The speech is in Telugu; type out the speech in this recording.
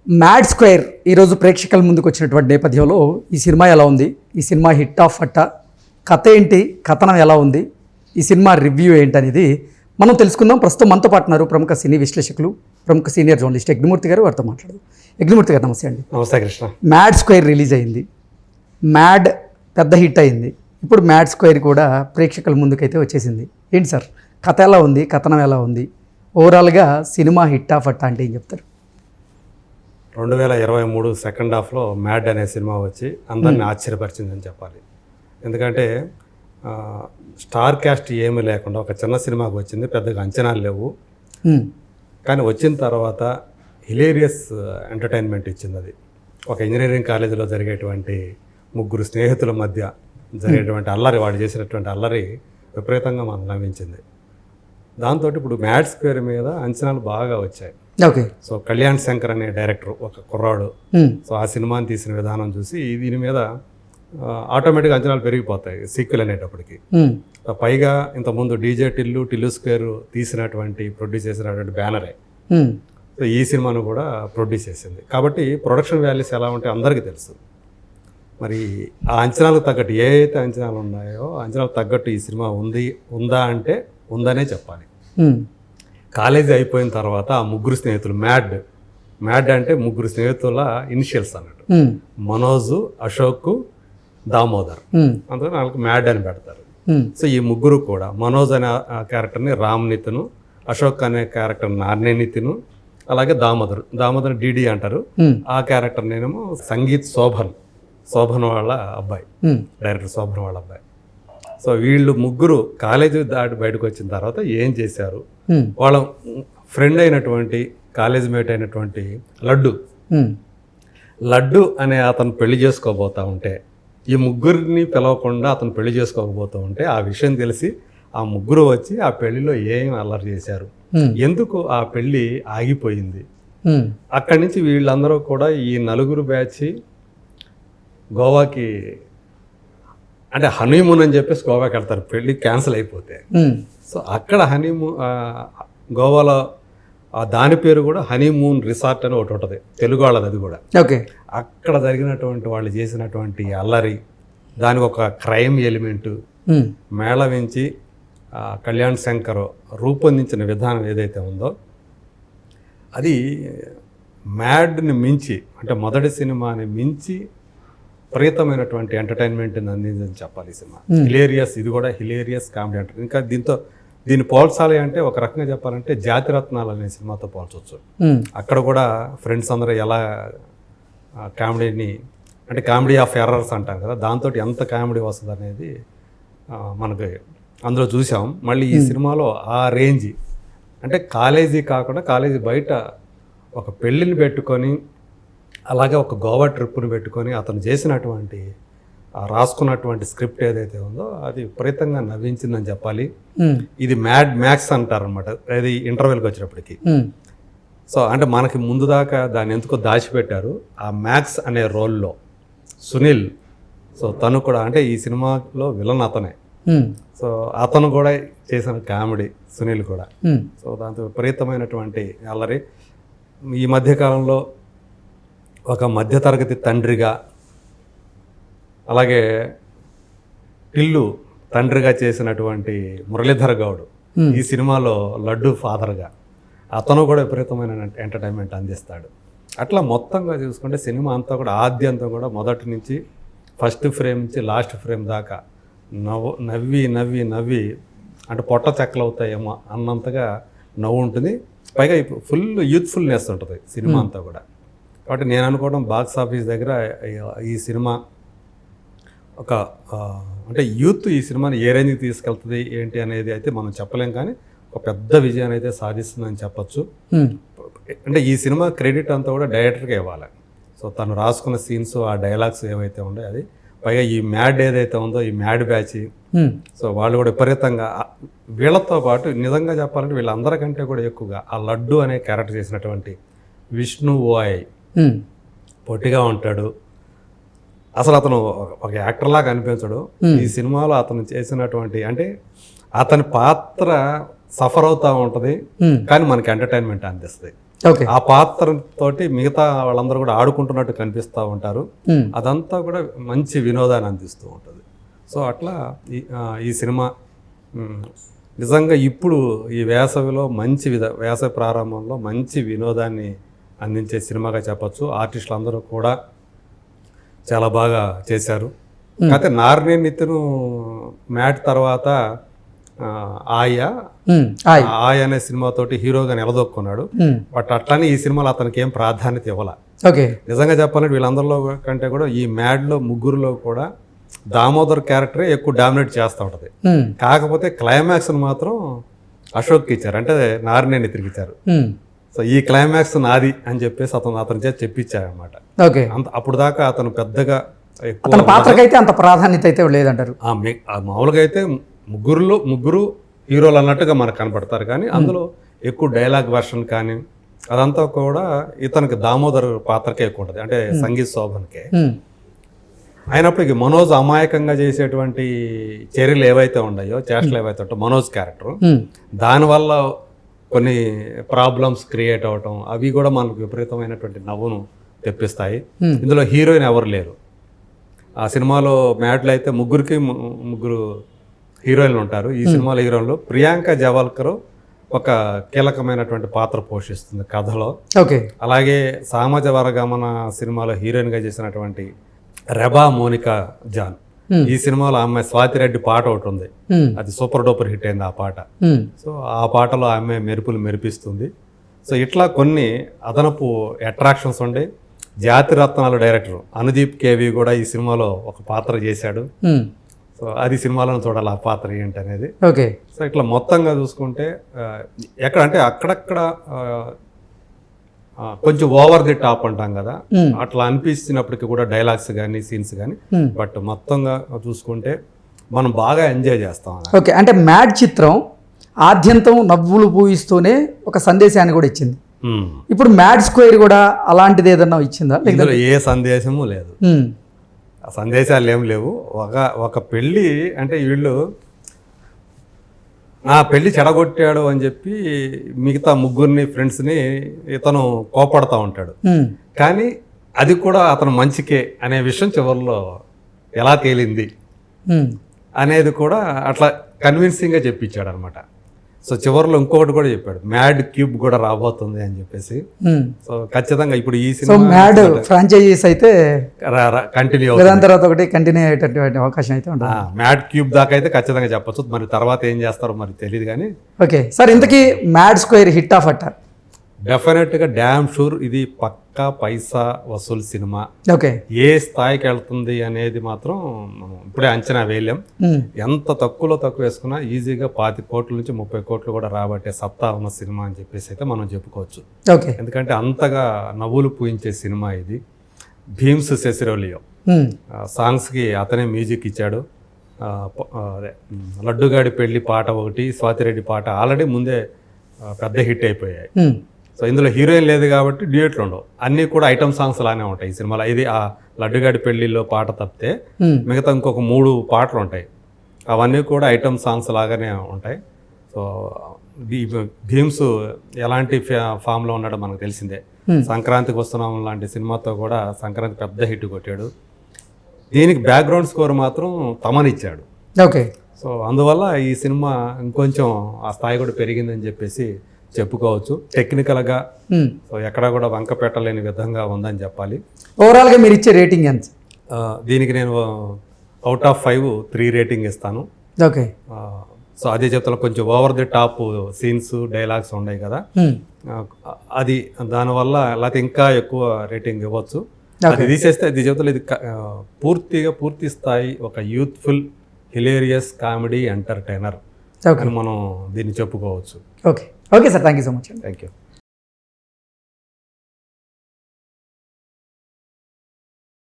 మ్యాడ్ స్క్వేర్ ఈరోజు ప్రేక్షకుల ముందుకు వచ్చినటువంటి నేపథ్యంలో ఈ సినిమా ఎలా ఉంది, ఈ సినిమా హిట్ ఆఫ్ అట్ట, కథ ఏంటి, కథనం ఎలా ఉంది, ఈ సినిమా రివ్యూ ఏంటనేది మనం తెలుసుకుందాం. ప్రస్తుతం మనతో పాటున్నారు ప్రముఖ సినీ విశ్లేషకులు, ప్రముఖ సీనియర్ జర్నలిస్ట్ యజ్ఞమూర్తి గారు. వారితో మాట్లాడదు. యజ్ఞమూర్తి గారు నమస్తే అండి. నమస్తే కృష్ణ. మ్యాడ్ స్క్వేర్ రిలీజ్ అయింది, మ్యాడ్ పెద్ద హిట్ అయింది, ఇప్పుడు మ్యాడ్ స్క్వేర్ కూడా ప్రేక్షకుల ముందుకైతే వచ్చేసింది. ఏంటి సార్ కథ ఎలా ఉంది, కథనం ఎలా ఉంది, ఓవరాల్గా సినిమా హిట్ ఆఫ్ అట్ట అంటే ఏం చెప్తారు? 2023 సెకండ్ హాఫ్లో మ్యాడ్ అనే సినిమా వచ్చి అందరిని ఆశ్చర్యపరిచిందని చెప్పాలి. ఎందుకంటే స్టార్ క్యాస్ట్ ఏమీ లేకుండా ఒక చిన్న సినిమాకి వచ్చింది, పెద్దగా అంచనాలు లేవు, కానీ వచ్చిన తర్వాత హిలేరియస్ ఎంటర్టైన్మెంట్ ఇచ్చింది. అది ఒక ఇంజనీరింగ్ కాలేజీలో జరిగేటువంటి ముగ్గురు స్నేహితుల మధ్య జరిగేటువంటి అల్లరి, వాడు చేసినటువంటి అల్లరి విపరీతంగా మనం నవ్వించింది. దాంతో ఇప్పుడు మ్యాడ్ స్క్వేర్ మీద అంచనాలు బాగా వచ్చాయి. ఓకే. సో కళ్యాణ్ శంకర్ అనే డైరెక్టర్, ఒక కుర్రాడు, సో ఆ సినిమాని తీసిన విధానం చూసి దీని మీద ఆటోమేటిక్గా అంచనాలు పెరిగిపోతాయి సీక్వెల్ అనేటప్పటికి. పైగా ఇంతకుముందు డీజే టిల్లు స్క్వేర్ తీసినటువంటి ప్రొడ్యూస్ చేసినటువంటి బ్యానరే సో ఈ సినిమాను కూడా ప్రొడ్యూస్ చేసింది. కాబట్టి ప్రొడక్షన్ వాల్యూస్ ఎలా ఉంటాయో అందరికీ తెలుసు. మరి ఆ అంచనాలకు తగ్గట్టు ఏ అయితే అంచనాలు ఉన్నాయో అంచనాలకు తగ్గట్టు ఈ సినిమా ఉందా అంటే ఉందనే చెప్పాలి. కాలేజీ అయిపోయిన తర్వాత ఆ ముగ్గురు స్నేహితులు, మ్యాడ్ అంటే ముగ్గురు స్నేహితుల ఇనిషియల్స్ అన్నట్టు, మనోజ్, అశోక్, దామోదర్, అందుకని వాళ్ళకి మ్యాడ్ అని పెడతారు. సో ఈ ముగ్గురు కూడా, మనోజ్ అనే క్యారెక్టర్ని రామ్ నితిన్, అశోక్ అనే క్యారెక్టర్ నార్నే నితిన్, అలాగే దామోదర్ డిడి అంటారు, ఆ క్యారెక్టర్ నేనేమో సంగీత్ శోభన్ వాళ్ళ అబ్బాయి, డైరెక్టర్ శోభన్ వాళ్ళ అబ్బాయి. సో వీళ్ళు ముగ్గురు కాలేజీ దాటి బయటకు వచ్చిన తర్వాత ఏం చేశారు, వాళ్ళ ఫ్రెండ్ అయినటువంటి కాలేజ్ మేట్ అయినటువంటి లడ్డు అనే అతను పెళ్లి చేసుకోబోతా ఉంటే, ఈ ముగ్గురిని పిలవకుండా అతను పెళ్లి చేసుకోకపోతూ ఉంటే ఆ విషయం తెలిసి ఆ ముగ్గురు వచ్చి ఆ పెళ్లిలో ఏం అల్లరి చేశారు, ఎందుకు ఆ పెళ్లి ఆగిపోయింది, అక్కడి నుంచి వీళ్ళందరూ కూడా ఈ నలుగురు బ్యాచ్ గోవాకి, అంటే హనీమూన్ అని చెప్పేసి గోవాకి వెళ్తారు పెళ్లి క్యాన్సిల్ అయిపోతే. సో అక్కడ గోవాలో దాని పేరు కూడా హనీమూన్ రిసార్ట్ అని ఒకటి ఉంటుంది, తెలుగు వాళ్ళది అది కూడా. ఓకే. అక్కడ జరిగినటువంటి వాళ్ళు చేసినటువంటి అల్లరి, దానికి ఒక క్రైమ్ ఎలిమెంటు మేళవించి కళ్యాణ్ శంకర్ రూపొందించిన విధానం ఏదైతే ఉందో అది మ్యాడ్ని మించి, అంటే మొదటి సినిమాని మించి విపరీతమైనటువంటి ఎంటర్టైన్మెంట్ని అందిందని చెప్పాలి ఈ సినిమా. హిలేరియస్, ఇది కూడా హిలేరియస్ కామెడీ అంటారు. ఇంకా దీన్ని పోల్చాలి అంటే ఒక రకంగా చెప్పాలంటే జాతిరత్నాలు అనే సినిమాతో పోల్చవచ్చు. అక్కడ కూడా ఫ్రెండ్స్ అందరూ ఎలా కామెడీని, అంటే కామెడీ ఆఫ్ ఎర్రర్స్ అంటాం కదా, దాంతో ఎంత కామెడీ వస్తుంది అనేది మనకి అందులో చూసాం. మళ్ళీ ఈ సినిమాలో ఆ రేంజ్, అంటే కాలేజీ కాకుండా కాలేజీ బయట ఒక పెళ్ళిని పెట్టుకొని, అలాగే ఒక గోవా ట్రిప్ను పెట్టుకొని అతను చేసినటువంటి రాసుకున్నటువంటి స్క్రిప్ట్ ఏదైతే ఉందో అది విపరీతంగా నవ్వించిందని చెప్పాలి. ఇది మ్యాడ్ మ్యాక్స్ అంటారనమాట, అది ఇంటర్వెల్కి వచ్చినప్పటికి. సో అంటే మనకి ముందు దాకా దాన్ని ఎందుకో దాచిపెట్టారు. ఆ మ్యాక్స్ అనే రోల్లో సునీల్, సో తను కూడా, అంటే ఈ సినిమాలో విలన్ అతనే, సో అతను కూడా చేసిన కామెడీ, సునీల్ కూడా. సో దాంతో విపరీతమైనటువంటి అల్లరి. ఈ మధ్యకాలంలో ఒక మధ్యతరగతి తండ్రిగా, అలాగే టిల్లు తండ్రిగా చేసినటువంటి మురళీధర్ గౌడ్ ఈ సినిమాలో లడ్డు ఫాదర్గా, అతను కూడా విపరీతమైన ఎంటర్టైన్మెంట్ అందిస్తాడు. అట్లా మొత్తంగా చూసుకుంటే సినిమా అంతా కూడా ఆద్యంతం కూడా మొదటి నుంచి ఫస్ట్ ఫ్రేమ్ నుంచి లాస్ట్ ఫ్రేమ్ దాకా నవ్వి అంటే పొట్ట చెక్కలు అవుతాయేమో అన్నంతగా నవ్వు ఉంటుంది. పైగా ఫుల్ యూత్ఫుల్నెస్ ఉంటుంది సినిమా అంతా కూడా. కాబట్టి నేను అనుకోవడం బాక్స్ ఆఫీస్ దగ్గర ఈ సినిమా ఒక, అంటే యూత్ ఈ సినిమాని ఏ రేంజ్కి తీసుకెళ్తుంది ఏంటి అనేది అయితే మనం చెప్పలేం, కానీ ఒక పెద్ద విజయాన్ని అయితే సాధిస్తుందని చెప్పచ్చు. అంటే ఈ సినిమా క్రెడిట్ అంతా కూడా డైరెక్టర్గా ఇవ్వాలి. సో తను రాసుకున్న సీన్స్, ఆ డైలాగ్స్ ఏవైతే ఉన్నాయో అది, పైగా ఈ మ్యాడ్ ఏదైతే ఉందో ఈ మ్యాడ్ బ్యాచ్, సో వాళ్ళు కూడా విపరీతంగా, వీళ్ళతో పాటు నిజంగా చెప్పాలంటే వీళ్ళందరికంటే కూడా ఎక్కువగా ఆ లడ్డు అనే క్యారెక్టర్ చేసినటువంటి విష్ణు ఓయ్, పొట్టిగా ఉంటాడు, అసలు అతను ఒక యాక్టర్ లాగా అనిపించడు. ఈ సినిమాలో అతను చేసినటువంటి, అంటే అతని పాత్ర సఫర్ అవుతూ ఉంటుంది, కానీ మనకి ఎంటర్టైన్మెంట్ అందిస్తుంది. ఓకే. ఆ పాత్రతోటి మిగతా వాళ్ళందరూ కూడా ఆడుకుంటున్నట్టు కనిపిస్తూ ఉంటారు. అదంతా కూడా మంచి వినోదాన్ని అందిస్తూ ఉంటుంది. సో అట్లా ఈ సినిమా నిజంగా ఇప్పుడు ఈ వేసవిలో మంచి వేసవి ప్రారంభంలో మంచి వినోదాన్ని అందించే సినిమాగా చెప్పచ్చు. ఆర్టిస్టులు అందరూ కూడా చాలా బాగా చేశారు. కాకపోతే నార్నే నితిన్ మ్యాట్ తర్వాత ఆయ అనే సినిమాతోటి హీరోగా నిలదొక్కున్నాడు. బట్ అట్లానే ఈ సినిమాలో అతనికి ఏం ప్రాధాన్యత ఇవ్వాల. నిజంగా చెప్పాలంటే వీళ్ళందరిలో కంటే కూడా ఈ మ్యాడ్లో ముగ్గురులో కూడా దామోదర్ క్యారెక్టరే ఎక్కువ డామినేట్ చేస్తూ ఉంటుంది. కాకపోతే క్లైమాక్స్ మాత్రం అశోక్కి ఇచ్చారు, అంటే నార్నే నితిన్కి ఇచ్చారు. సో ఈ క్లైమాక్స్ నాది అని చెప్పేసి అతని చేత చెప్పించారు అనమాట. అప్పుడు దాకా అతను పెద్దగా ఎక్కువ పాత్రకైతే అంత ప్రాధాన్యత అయితే లేదంటారు. మామూలుగా అయితే ముగ్గురు హీరోలు అన్నట్టుగా మనకు కనపడతారు, కానీ అందులో ఎక్కువ డైలాగ్ వర్షన్ కానీ అదంతా కూడా ఇతనికి దామోదర్ పాత్రకే ఎక్కువ ఉంటుంది, అంటే సంగీత్ శోభన్కే. అయినప్పటికీ మనోజ్ అమాయకంగా చేసేటువంటి చర్యలు ఏవైతే ఉన్నాయో, చేష్టలు ఏవైతే ఉంటాయో మనోజ్ క్యారెక్టర్, దానివల్ల కొన్ని ప్రాబ్లమ్స్ క్రియేట్ అవటం అవి కూడా మనకు విపరీతమైనటువంటి నవ్వును తెప్పిస్తాయి. ఇందులో హీరోయిన్ ఎవరు లేరు. ఆ సినిమాలో మ్యాడ్లో అయితే ముగ్గురు హీరోయిన్లు ఉంటారు. ఈ సినిమాలో హీరోయిన్లు ప్రియాంక జవాల్కర్ ఒక కీలకమైనటువంటి పాత్ర పోషిస్తుంది కథలో. అలాగే సామాజ వర్గమన సినిమాలో హీరోయిన్గా చేసినటువంటి రెబా మోనికా జాన్, ఈ సినిమాలో ఆమె స్వాతిరెడ్డి పాట ఒకటి ఉంది, అది సూపర్ డూపర్ హిట్ అయింది ఆ పాట. సో ఆ పాటలో ఆమె మెరుపులు మెరిపిస్తుంది. సో ఇట్లా కొన్ని అదనపు అట్రాక్షన్స్ ఉండే. జాతి రత్నాలు డైరెక్టర్ అనుదీప్ కేవి కూడా ఈ సినిమాలో ఒక పాత్ర చేశాడు. సో అది సినిమాలో చూడాలి ఆ పాత్ర ఏంటి అనేది. సో ఇట్లా మొత్తంగా చూసుకుంటే ఎక్కడంటే అక్కడక్కడ కొంచెం ఓవర్ ది టాప్ అంటాం కదా, అట్లా అనిపించినప్పటికీ కూడా డైలాగ్స్ కానీ సీన్స్ కానీ, బట్ మొత్తంగా చూసుకుంటే మనం బాగా ఎంజాయ్ చేస్తాం. అంటే మ్యాడ్ చిత్రం ఆద్యంతం నవ్వులు పూయిస్తూనే ఒక సందేశాన్ని కూడా ఇచ్చింది. ఇప్పుడు మ్యాడ్ స్క్వేర్ కూడా అలాంటిది ఏదన్నా ఇచ్చిందా? ఇందులో ఏ సందేశము లేదు, సందేశాలు ఏం లేవు. ఒక పెళ్ళి అంటే వీళ్ళు నా పెళ్ళి చెడగొట్టాడు అని చెప్పి మిగతా ముగ్గురిని ఫ్రెండ్స్ని ఇతను కోపడతా ఉంటాడు, కానీ అది కూడా అతను మంచికే అనే విషయం చివరిలో ఎలా తేలింది అనేది కూడా అట్లా కన్విన్సింగ్గా చెప్పించాడు అనమాట. సో చివరిలో ఇంకొకటి కూడా చెప్పాడు, మ్యాడ్ క్యూబ్ కూడా రాబోతుంది అని చెప్పేసి. సో ఖచ్చితంగా ఇప్పుడు ఈ సినిమా మ్యాడ్ ఫ్రాంచైజీస్ అయితే కంటిన్యూ దాని తర్వాత ఒకటి కంటిన్యూ అయ్యేటటువంటి అవకాశం అయితే ఉంటుంది. మ్యాడ్ క్యూబ్ దాకా అయితే ఖచ్చితంగా చెప్పచ్చు, మరి తర్వాత ఏం చేస్తారో మరి తెలియదు కానీ. ఓకే సార్, ఇంతకీ మ్యాడ్ స్క్వేర్ హిట్ ఆఫ్ అట్ట? డెఫినెట్గా డ్యామ్ షూర్ ఇది పక్కా పైసా వసూలు సినిమా. ఏ స్థాయికి వెళ్తుంది అనేది మాత్రం మనం ఇప్పుడే అంచనా వేయలేం. ఎంత తక్కువలో తక్కువ వేసుకున్నా ఈజీగా 25 కోట్ల నుంచి 30 కోట్లు కూడా రాబట్టే సత్తా ఉన్న సినిమా అని చెప్పేసి అయితే మనం చెప్పుకోవచ్చు. ఎందుకంటే అంతగా నవ్వులు పూయించే సినిమా ఇది. భీమ్స్ సెసిరోలియో సాంగ్స్కి అతనే మ్యూజిక్ ఇచ్చాడు. లడ్డుగాడి పెళ్లి పాట ఒకటి, స్వాతిరెడ్డి పాట ఆల్రెడీ ముందే పెద్ద హిట్ అయిపోయాయి. సో ఇందులో హీరోయిన్ లేదు కాబట్టి డ్యూయెట్లు ఉండవు, అన్నీ కూడా ఐటమ్ సాంగ్స్ లానే ఉంటాయి ఈ సినిమాలో. ఇది ఆ లడ్డుగాడి పెళ్లిలో పాట తప్పితే మిగతా ఇంకొక 3 పాటలు ఉంటాయి, అవన్నీ కూడా ఐటమ్ సాంగ్స్ లాగానే ఉంటాయి. సో భీమ్స్ ఎలాంటి ఫామ్లో ఉన్నాడో మనకు తెలిసిందే. సంక్రాంతికి వస్తున్నాం లాంటి సినిమాతో కూడా సంక్రాంతి పెద్ద హిట్ కొట్టాడు. దీనికి బ్యాక్గ్రౌండ్ స్కోర్ మాత్రం తమనిచ్చాడు. సో అందువల్ల ఈ సినిమా ఇంకొంచెం ఆ స్థాయి కూడా పెరిగిందని చెప్పేసి చెప్పుకోవచ్చు. టెక్నికల్గా సో ఎక్కడా కూడా వంక పెట్టలేని విధంగా ఉందని చెప్పాలి. ఓవరాల్గా మీరు ఇచ్చే రేటింగ్ ఎంత? దీనికి నేను అవుట్ ఆఫ్ 5 3 రేటింగ్ ఇస్తాను. సో అదే చెప్తాను, కొంచెం over the top scenes dialogues ఉన్నాయి కదా, అది దానివల్ల లేకపోతే ఇంకా ఎక్కువ రేటింగ్ ఇవ్వచ్చు. అది తీసేస్తే అది చెప్తాను, ఇది పూర్తి స్థాయి ఒక యూత్ఫుల్ హిలేరియస్ కామెడీ ఎంటర్టైనర్ అని మనం దీన్ని చెప్పుకోవచ్చు. Okay sir, thank you so much. Thank you.